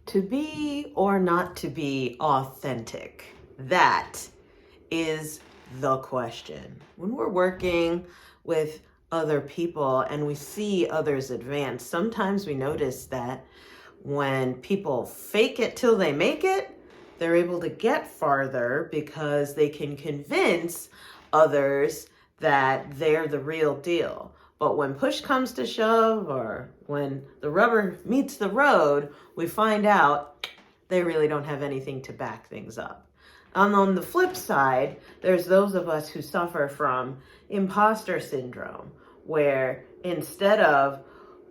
To be or not to be authentic? That is the question. When we're working with other people and we see others advance, sometimes we notice that when people fake it till they make it, they're able to get farther because they can convince others that they're the real deal. But when push comes to shove, or when the rubber meets the road, we find out they really don't have anything to back things up. And on the flip side, there's those of us who suffer from imposter syndrome, where instead of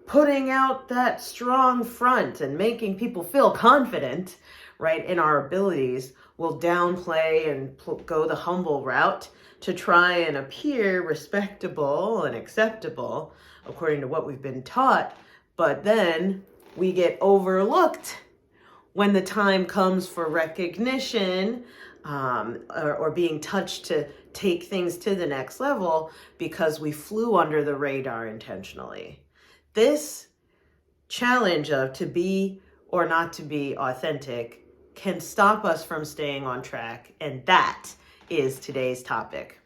putting out that strong front and making people feel confident, right, in our abilities, we'll downplay and go the humble route to try and appear respectable and acceptable according to what we've been taught. But then we get overlooked when the time comes for recognition or being touched to take things to the next level because we flew under the radar intentionally. This challenge of to be or not to be authentic can stop us from staying on track, and that is today's topic.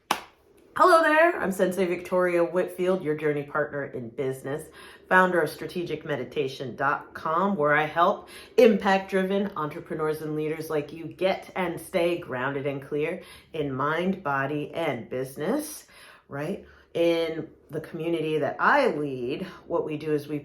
Hello there, I'm Sensei Victoria Whitfield, your journey partner in business, founder of strategicmeditation.com, where I help impact-driven entrepreneurs and leaders like you get and stay grounded and clear in mind, body, and business, right? In the community that I lead, what we do is we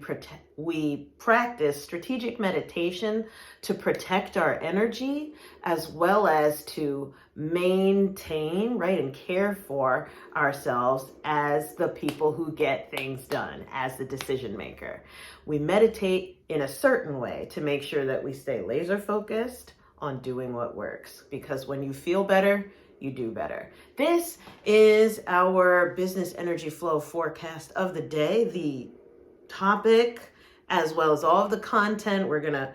practice strategic meditation to protect our energy as well as to maintain, right, and care for ourselves as the people who get things done, as the decision maker. We meditate in a certain way to make sure that we stay laser focused on doing what works, because when you feel better, you do better. This is our business energy flow forecast of the day. The topic, as well as all of the content, we're going to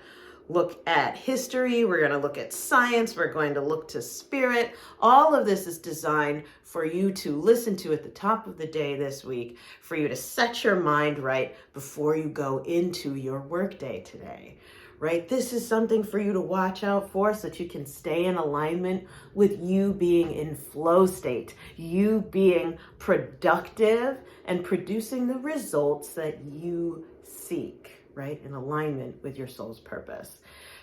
look at history, we're going to look at science, we're going to look to spirit. All of this is designed for you to listen to at the top of the day this week, for you to set your mind right before you go into your workday today. Right? This is something for you to watch out for so that you can stay in alignment with you being in flow state, you being productive and producing the results that you seek, right? In alignment with your soul's purpose.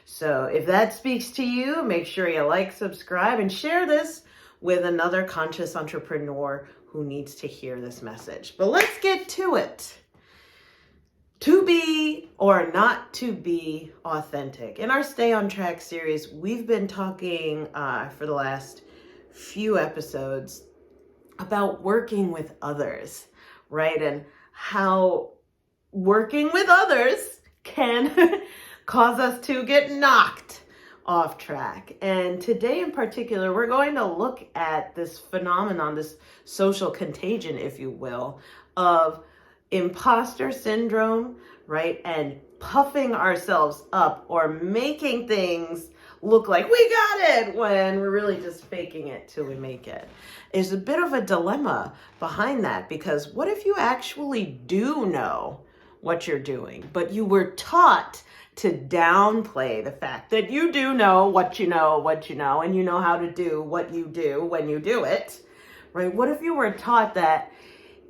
So if that speaks to you, make sure you like, subscribe, and share this with another conscious entrepreneur who needs to hear this message. But let's get to it. To be or not to be authentic. In our Stay on Track series, we've been talking for the last few episodes about working with others, right? And how working with others can cause us to get knocked off track. And today in particular, we're going to look at this phenomenon, this social contagion, if you will, of imposter syndrome, right? And puffing ourselves up or making things look like we got it when we're really just faking it till we make it. There's a bit of a dilemma behind that, because what if you actually do know what you're doing, but you were taught to downplay the fact that you do know what you know, and you know how to do what you do when you do it, right? What if you were taught that,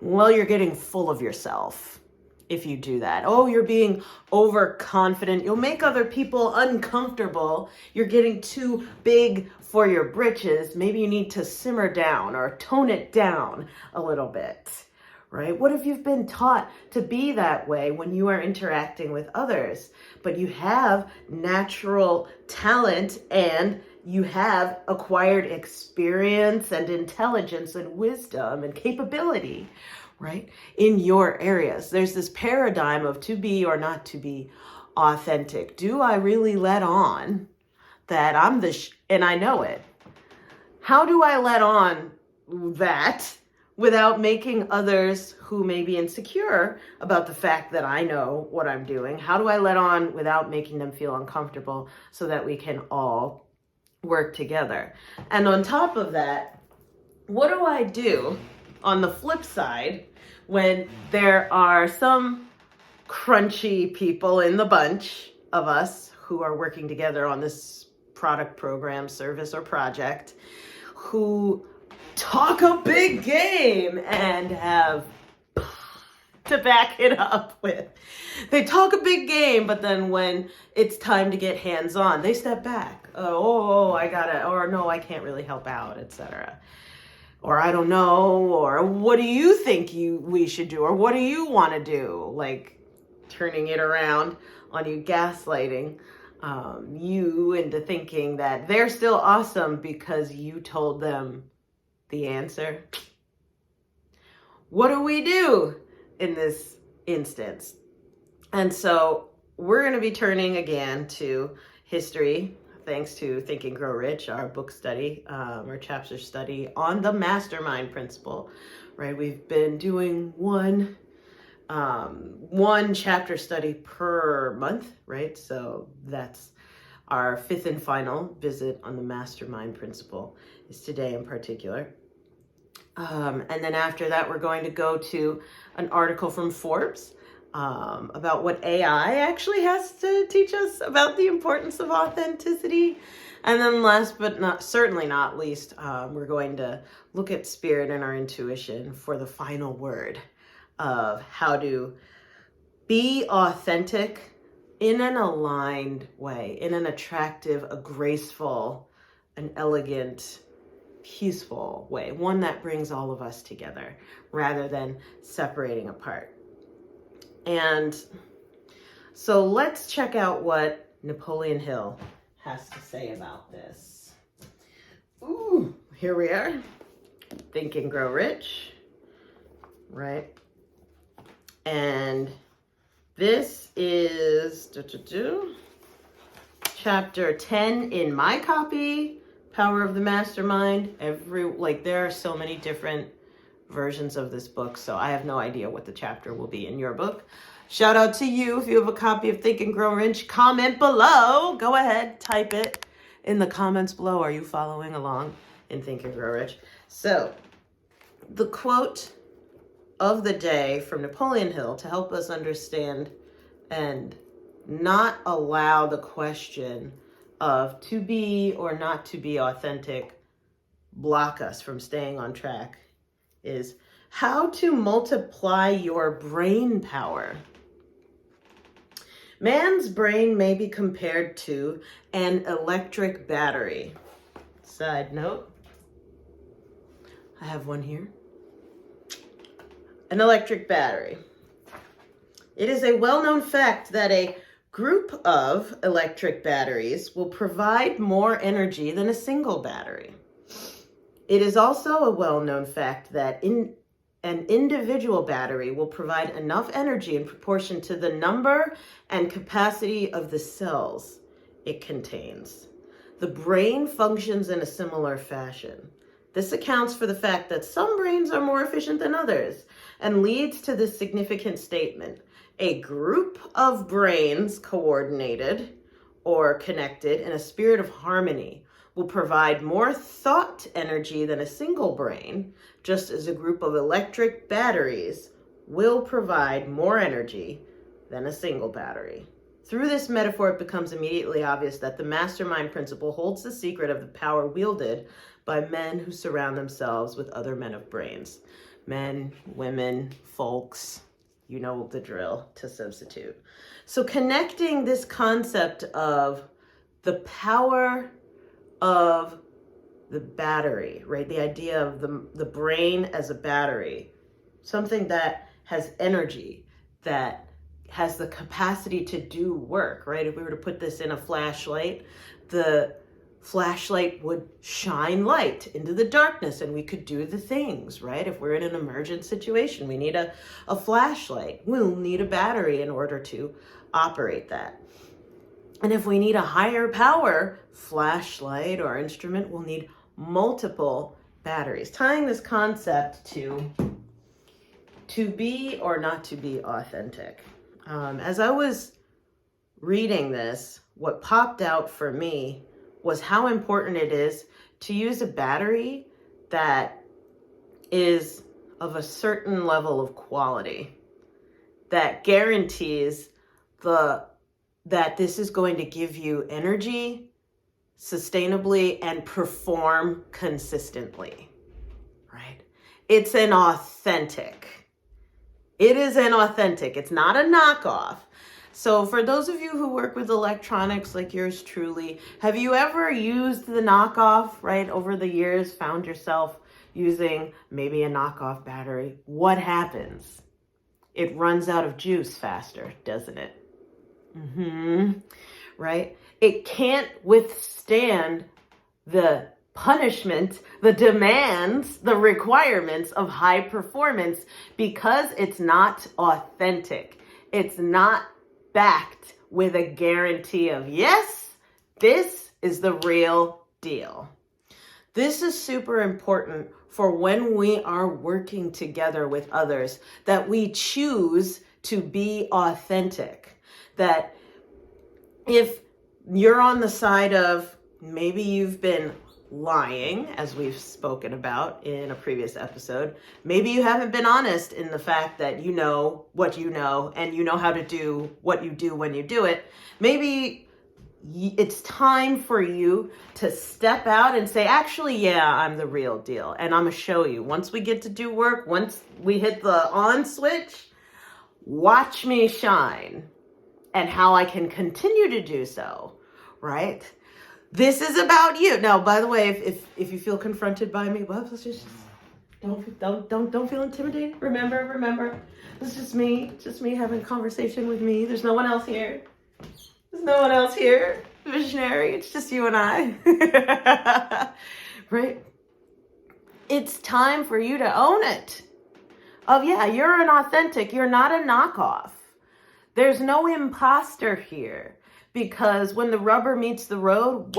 well, you're getting full of yourself if you do that. Oh, you're being overconfident. You'll make other people uncomfortable. You're getting too big for your britches. Maybe you need to simmer down or tone it down a little bit, right? What if you've been taught to be that way when you are interacting with others, but you have natural talent and you have acquired experience and intelligence and wisdom and capability, right, in your areas? There's this paradigm of to be or not to be authentic. Do I really let on that I'm and I know it? How do I let on that without making others who may be insecure about the fact that I know what I'm doing? How do I let on without making them feel uncomfortable so that we can all work together? And on top of that, what do I do on the flip side when there are some crunchy people in the bunch of us who are working together on this product, program, service, or project who talk a big game and have to back it up with. They talk a big game, but then when it's time to get hands-on, they step back. I gotta, or no, I can't really help out, etc. Or I don't know, or what do you think we should do, or what do you want to do? Like turning it around on you, gaslighting you into thinking that they're still awesome because you told them the answer. What do we do in this instance? And so we're going to be turning again to history, thanks to Think and Grow Rich, our book study, our chapter study on the mastermind principle, right? We've been doing one chapter study per month, right? So that's our fifth and final visit on the mastermind principle is today in particular. And then after that, we're going to go to an article from Forbes about what AI actually has to teach us about the importance of authenticity. And then last but certainly not least, we're going to look at spirit and our intuition for the final word of how to be authentic in an aligned way, in an attractive, a graceful, an elegant, peaceful way, one that brings all of us together rather than separating apart. And so let's check out what Napoleon Hill has to say about this. Ooh, here we are. Think and Grow Rich, right? And this is chapter 10 in my copy, Power of the Mastermind. There are so many different versions of this book, so I have no idea what the chapter will be in your book. Shout out to you if you have a copy of Think and Grow Rich. Comment below. Go ahead, type it in the comments below. Are you following along in Think and Grow Rich? So, the quote of the day from Napoleon Hill to help us understand and not allow the question of to be or not to be authentic block us from staying on track is how to multiply your brain power. Man's brain may be compared to an electric battery. Side note, I have one here. An electric battery. It is a well-known fact that a group of electric batteries will provide more energy than a single battery. It is also a well-known fact that an individual battery will provide enough energy in proportion to the number and capacity of the cells it contains. The brain functions in a similar fashion. This accounts for the fact that some brains are more efficient than others and leads to this significant statement. A group of brains coordinated or connected in a spirit of harmony will provide more thought energy than a single brain, just as a group of electric batteries will provide more energy than a single battery. Through this metaphor, it becomes immediately obvious that the mastermind principle holds the secret of the power wielded by men who surround themselves with other men of brains. Men, women, folks, you know the drill to substitute. So connecting this concept of the power of the battery, right? The idea of the brain as a battery, something that has energy, that has the capacity to do work, right? If we were to put this in a flashlight, the flashlight would shine light into the darkness and we could do the things, right? If we're in an emergent situation, we need a flashlight. We'll need a battery in order to operate that. And if we need a higher power flashlight or instrument, we'll need multiple batteries. Tying this concept to be or not to be authentic. As I was reading this, what popped out for me was how important it is to use a battery that is of a certain level of quality, that guarantees the that this is going to give you energy sustainably and perform consistently, right? It's an authentic. It is an authentic. It's not a knockoff. So for those of you who work with electronics like yours truly, have you ever used the knockoff, right? Over the years, found yourself using maybe a knockoff battery? What happens? It runs out of juice faster, doesn't it? Right? It can't withstand the punishment, the demands, the requirements of high performance because it's not authentic. It's not backed with a guarantee of, yes, this is the real deal. This is super important for when we are working together with others, that we choose to be authentic. That if you're on the side of maybe you've been lying, as we've spoken about in a previous episode, maybe you haven't been honest in the fact that you know what you know and you know how to do what you do when you do it, maybe it's time for you to step out and say, actually, yeah, I'm the real deal. And I'm going to show you. Once we get to do work, once we hit the on switch, watch me shine and how I can continue to do so, right? This is about you. Now, by the way, if you feel confronted by me, well, just don't feel intimidated. Remember, this is just me having a conversation with me. There's no one else here. There's no one else here, visionary. It's just you and I, right? It's time for you to own it. Oh yeah, you're an authentic. You're not a knockoff. There's no imposter here, because when the rubber meets the road,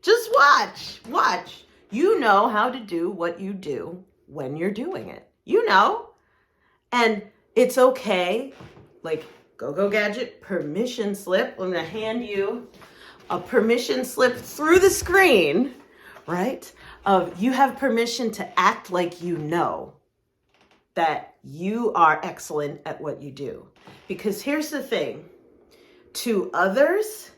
just watch. You know how to do what you do when you're doing it. You know, and it's okay. Like, Go Gadget permission slip. I'm going to hand you a permission slip through the screen, right? You have permission to act like you know that you are excellent at what you do. Because here's the thing. To others,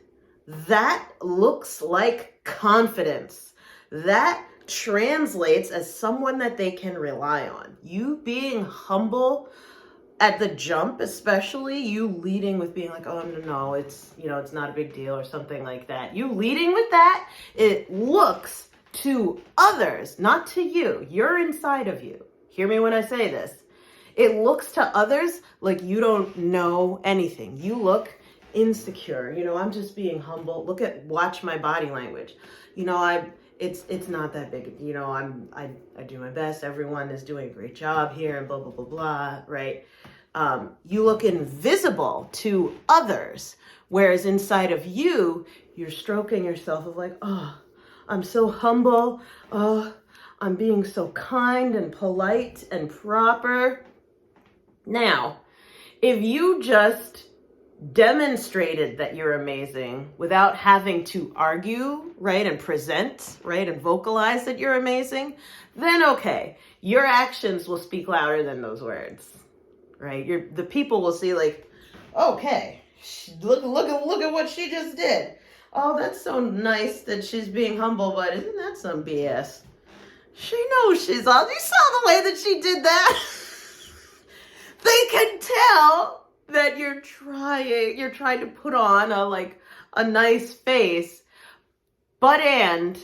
that looks like confidence. That translates as someone that they can rely on. You being humble at the jump, especially, you leading with being like, oh, no, it's not a big deal or something like that. You leading with that, it looks to others, not to you. You're inside of you. Hear me when I say this. It looks to others like you don't know anything. You look insecure. I'm just being humble. Watch my body language. It's not that big. I do my best. Everyone is doing a great job here and blah, blah, blah, blah, right? You look invisible to others, whereas inside of you, you're stroking yourself of like, oh, I'm so humble. Oh, I'm being so kind and polite and proper. Now, if you just demonstrated that you're amazing without having to argue, right, and present, right, and vocalize that you're amazing, then okay, your actions will speak louder than those words, right? The people will see like, okay, look at what she just did. Oh, that's so nice that she's being humble, but isn't that some BS? She knows she's on. You saw the way that she did that. They can tell that you're trying to put on a nice face. And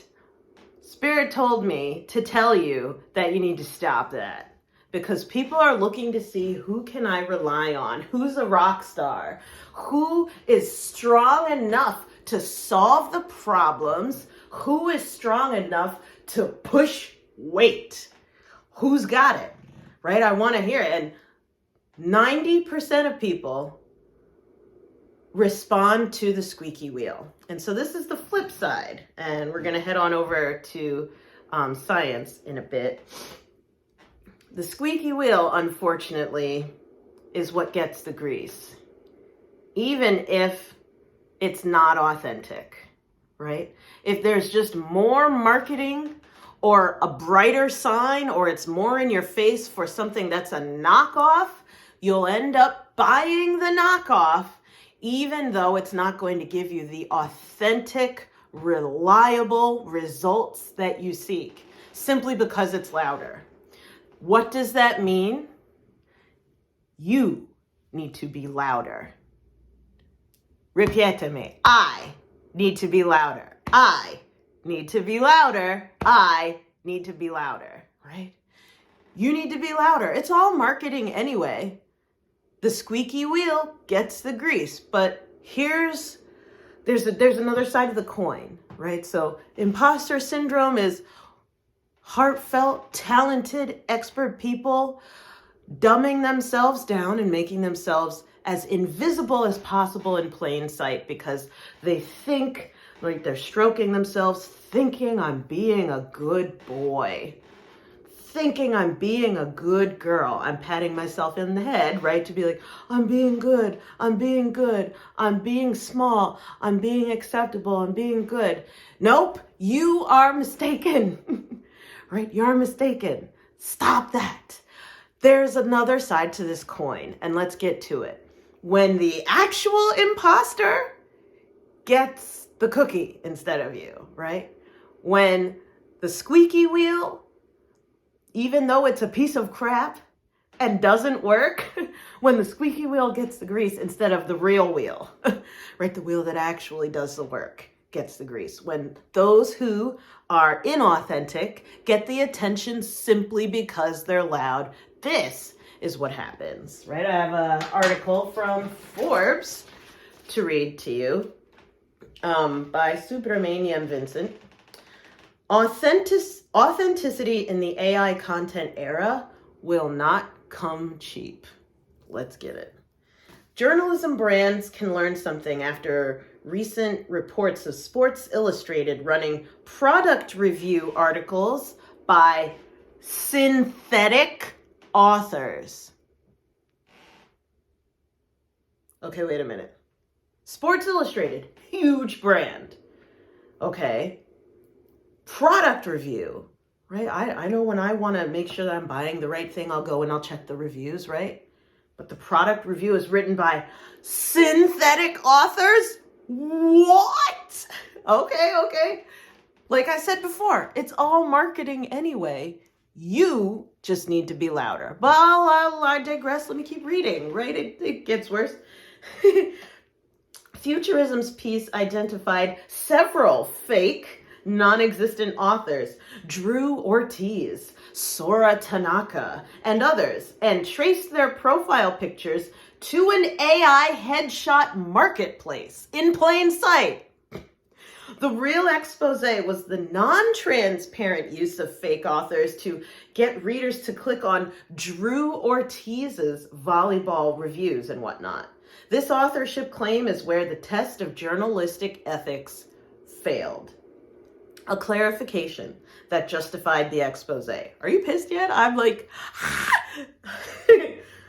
Spirit told me to tell you that you need to stop that, because people are looking to see, who can I rely on? Who's a rock star? Who is strong enough to solve the problems? Who is strong enough to push weight? Who's got it, right? I want to hear it. And 90% of people respond to the squeaky wheel. And so this is the flip side. And we're going to head on over to science in a bit. The squeaky wheel, unfortunately, is what gets the grease, even if it's not authentic, right? If there's just more marketing or a brighter sign, or it's more in your face for something that's a knockoff, you'll end up buying the knockoff, even though it's not going to give you the authentic, reliable results that you seek, simply because it's louder. What does that mean? You need to be louder. Ripetemi. I need to be louder. I need to be louder. I need to be louder, right? You need to be louder. It's all marketing anyway. The squeaky wheel gets the grease, but there's another side of the coin, right? So imposter syndrome is heartfelt, talented, expert people dumbing themselves down and making themselves as invisible as possible in plain sight because they think like they're stroking themselves, thinking I'm being a good boy, thinking I'm being a good girl. I'm patting myself in the head, right? To be like, I'm being good, I'm being good, I'm being small, I'm being acceptable, I'm being good. Nope, you are mistaken, right? You're mistaken. Stop that. There's another side to this coin, and let's get to it. When the actual imposter gets the cookie instead of you, right? When the squeaky wheel, even though it's a piece of crap and doesn't work, when the squeaky wheel gets the grease instead of the real wheel, right? The wheel that actually does the work gets the grease. When those who are inauthentic get the attention simply because they're loud, this is what happens, right? I have an article from Forbes to read to you by Subramaniam Vincent. Authenticity in the AI content era will not come cheap. Let's get it. Journalism brands can learn something after recent reports of Sports Illustrated running product review articles by synthetic authors. Okay, wait a minute. Sports Illustrated, huge brand. Okay. Product review, right? I know when I want to make sure that I'm buying the right thing, I'll go and I'll check the reviews, right? But the product review is written by synthetic authors? What? Okay. Like I said before, it's all marketing anyway. You just need to be louder. But I digress. Let me keep reading, right? It gets worse. Futurism's piece identified several fake, non-existent authors, Drew Ortiz, Sora Tanaka, and others, and traced their profile pictures to an AI headshot marketplace in plain sight. The real expose was the non-transparent use of fake authors to get readers to click on Drew Ortiz's volleyball reviews and whatnot. This authorship claim is where the test of journalistic ethics failed. A clarification that justified the expose. Are you pissed yet? I'm like,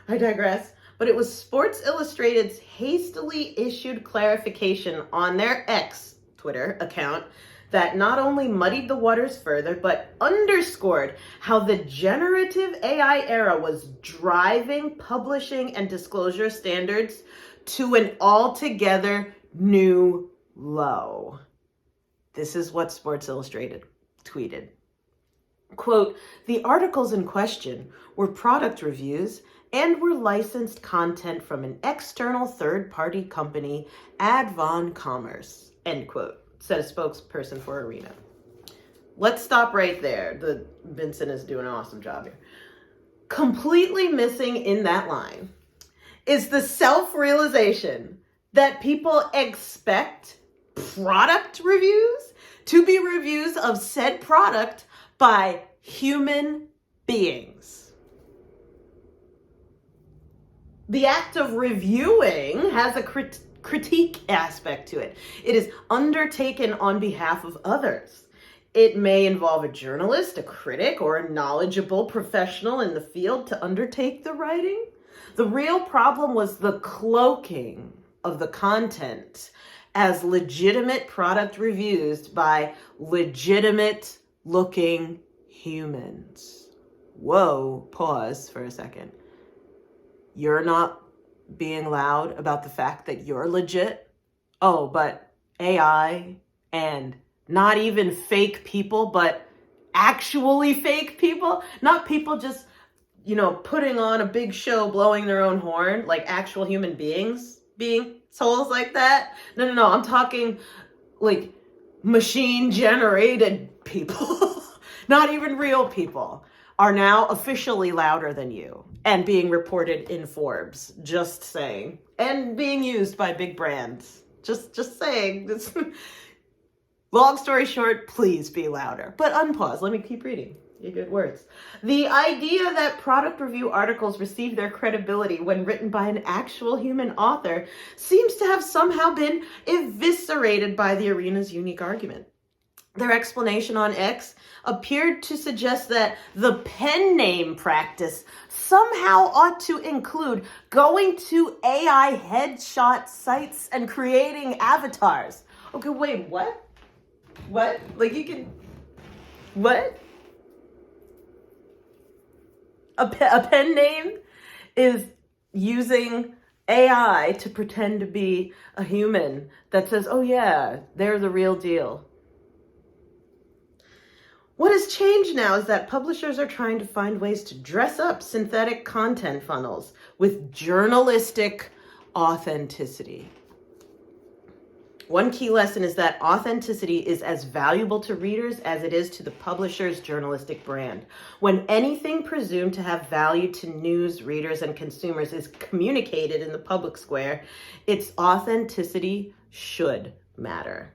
I digress. But it was Sports Illustrated's hastily issued clarification on their X, Twitter, account that not only muddied the waters further, but underscored how the generative AI era was driving publishing and disclosure standards to an altogether new low. This is what Sports Illustrated tweeted. Quote, the articles in question were product reviews and were licensed content from an external third-party company, Advon Commerce, end quote, said a spokesperson for Arena. Let's stop right there. Vincent is doing an awesome job here. Completely missing in that line is the self-realization that people expect product reviews to be reviews of said product by human beings. The act of reviewing has a critique aspect to it. It is undertaken on behalf of others. It may involve a journalist, a critic, or a knowledgeable professional in the field to undertake the writing. The real problem was the cloaking of the content as legitimate product reviews by legitimate looking humans. Whoa, pause for a second. You're not being loud about the fact that you're legit. Oh, but AI and not even fake people, but actually fake people, not people just, putting on a big show, blowing their own horn, like actual human beings being souls like that. No. I'm talking like machine generated people, not even real people, are now officially louder than you and being reported in Forbes. Just saying. And being used by big brands. Just saying. This. Long story short, please be louder. But unpause. Let me keep reading. Your good words. The idea that product review articles receive their credibility when written by an actual human author seems to have somehow been eviscerated by the arena's unique argument. Their explanation on X appeared to suggest that the pen name practice somehow ought to include going to AI headshot sites and creating avatars. Okay, wait, what? What? Like you can... What? A pen name is using AI to pretend to be a human that says, oh yeah, they're the real deal. What has changed now is that publishers are trying to find ways to dress up synthetic content funnels with journalistic authenticity. One key lesson is that authenticity is as valuable to readers as it is to the publisher's journalistic brand. When anything presumed to have value to news readers and consumers is communicated in the public square, its authenticity should matter.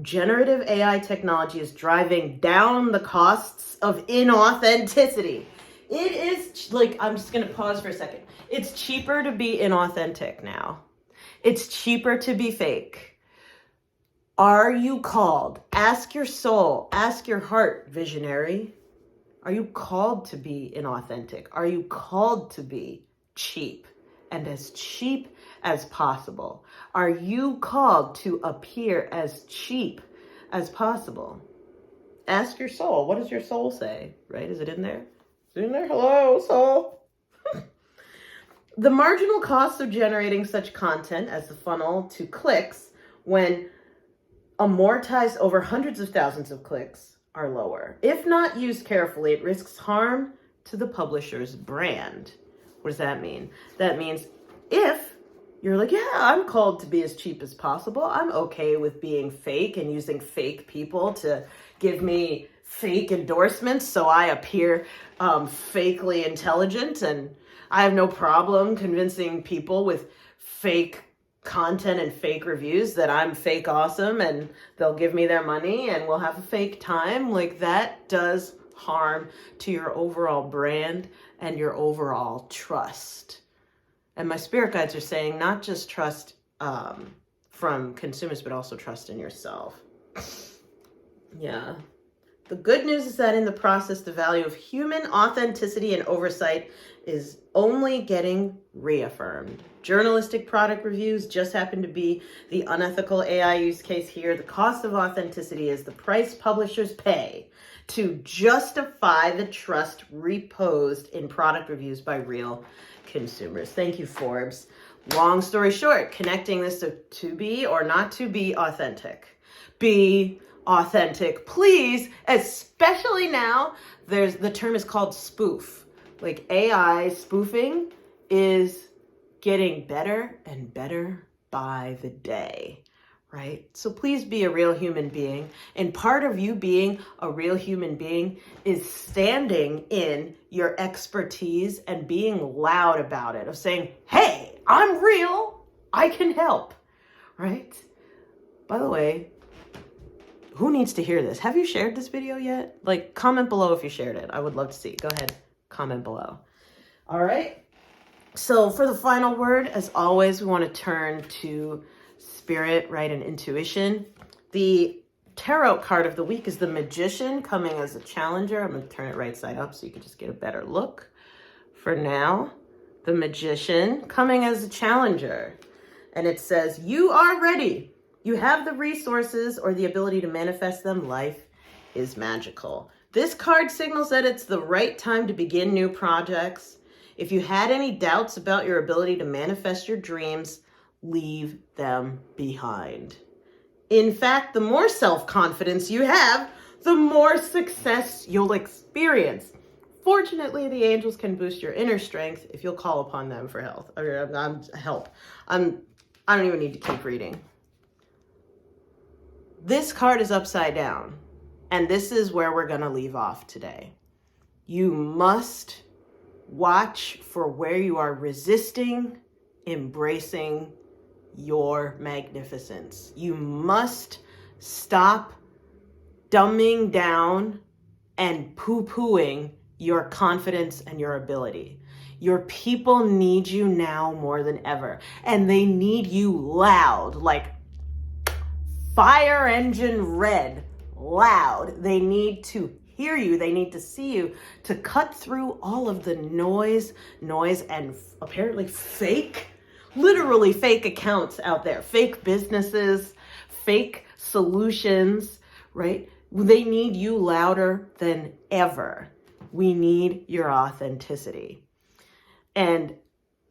Generative AI technology is driving down the costs of inauthenticity. It is I'm just going to pause for a second. It's cheaper to be inauthentic now. It's cheaper to be fake. Are you called? Ask your soul, ask your heart, visionary. Are you called to be inauthentic? Are you called to be cheap and as cheap as possible? Are you called to appear as cheap as possible? Ask your soul. What does your soul say? Right? Is it in there? Is it in there? Hello, soul. The marginal cost of generating such content as the funnel to clicks when amortized over hundreds of thousands of clicks are lower. If not used carefully, it risks harm to the publisher's brand. What does that mean? That means if you're like, yeah, I'm called to be as cheap as possible. I'm okay with being fake and using fake people to give me fake endorsements so I appear fakely intelligent, and I have no problem convincing people with fake content and fake reviews that I'm fake awesome and they'll give me their money and we'll have a fake time. Like that does harm to your overall brand and your overall trust. And my spirit guides are saying not just trust from consumers, but also trust in yourself. Yeah. The good news is that in the process, the value of human authenticity and oversight is only getting reaffirmed. Journalistic product reviews just happen to be the unethical AI use case here. The cost of authenticity is the price publishers pay to justify the trust reposed in product reviews by real consumers. Thank you, Forbes. Long story short, connecting this to be or not to be authentic. Be authentic, please, especially now. The term is called spoof. Like AI spoofing is getting better and better by the day, right? So please be a real human being. And part of you being a real human being is standing in your expertise and being loud about it, of saying, hey, I'm real, I can help, right? By the way, who needs to hear this? Have you shared this video yet? Like, comment below if you shared it. I would love to see. Go ahead, comment below. All right. So for the final word, as always, we want to turn to spirit, right, and intuition. The tarot card of the week is the Magician, coming as a challenger. I'm going to turn it right side up so you can just get a better look. For now, the Magician coming as a challenger. And it says, you are ready. You have the resources or the ability to manifest them. Life is magical. This card signals that it's the right time to begin new projects. If you had any doubts about your ability to manifest your dreams, leave them behind. In fact, the more self-confidence you have, the more success you'll experience. Fortunately, the angels can boost your inner strength if you'll call upon them for help. I don't even need to keep reading. This card is upside down, and this is where we're going to leave off today. You must watch for where you are resisting embracing your magnificence. You must stop dumbing down and poo-pooing your confidence and your ability. Your people need you now more than ever, and they need you loud, like fire engine red, loud. They need to hear you. They need to see you to cut through all of the noise and apparently literally fake accounts out there, fake businesses, fake solutions, right? They need you louder than ever. We need your authenticity. And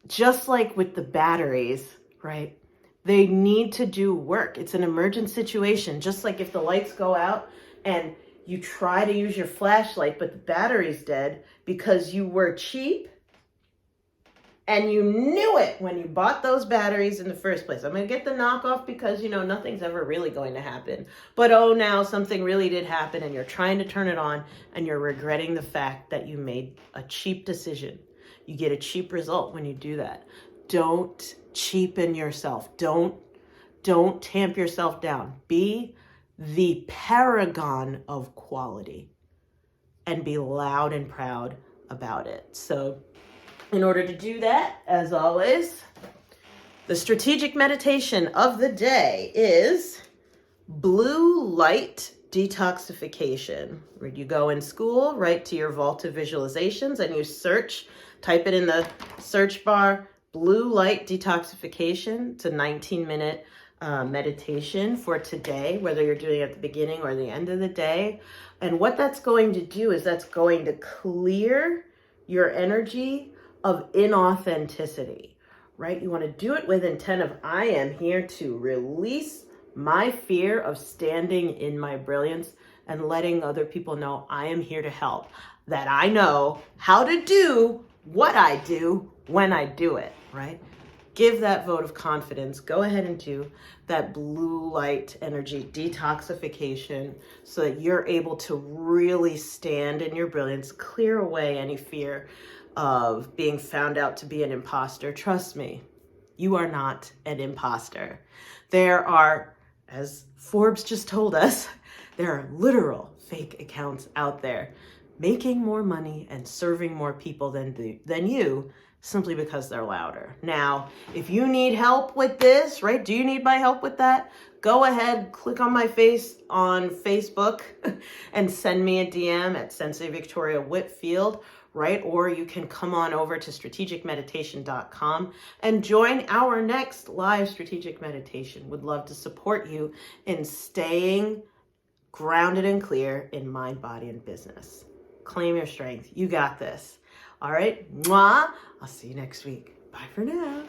just like with the batteries, right? They need to do work. It's an emergent situation. Just like if the lights go out and you try to use your flashlight, but the battery's dead because you were cheap and you knew it when you bought those batteries in the first place. I'm going to get the knockoff because, nothing's ever really going to happen. But now something really did happen and you're trying to turn it on and you're regretting the fact that you made a cheap decision. You get a cheap result when you do that. Don't cheapen yourself. Don't tamp yourself down. Be the paragon of quality and be loud and proud about it. So in order to do that, as always, the strategic meditation of the day is blue light detoxification. Where you go in school, right to your vault of visualizations, and you type it in the search bar, blue light detoxification. It's a 19-minute meditation for today, whether you're doing it at the beginning or the end of the day. And what that's going to do is that's going to clear your energy of inauthenticity, right? You want to do it with intent of, I am here to release my fear of standing in my brilliance and letting other people know I am here to help, that I know how to do what I do when I do it, right? Give that vote of confidence. Go ahead and do that blue light energy detoxification so that you're able to really stand in your brilliance, clear away any fear of being found out to be an imposter. Trust me, you are not an imposter. There are, as Forbes just told us, there are literal fake accounts out there making more money and serving more people than you, simply because they're louder. Now, if you need help with this, right? Do you need my help with that? Go ahead, click on my face on Facebook and send me a DM at Sensei Victoria Whitfield, right? Or you can come on over to strategicmeditation.com and join our next live strategic meditation. Would love to support you in staying grounded and clear in mind, body, and business. Claim your strength. You got this. All right. Mwah. I'll see you next week. Bye for now.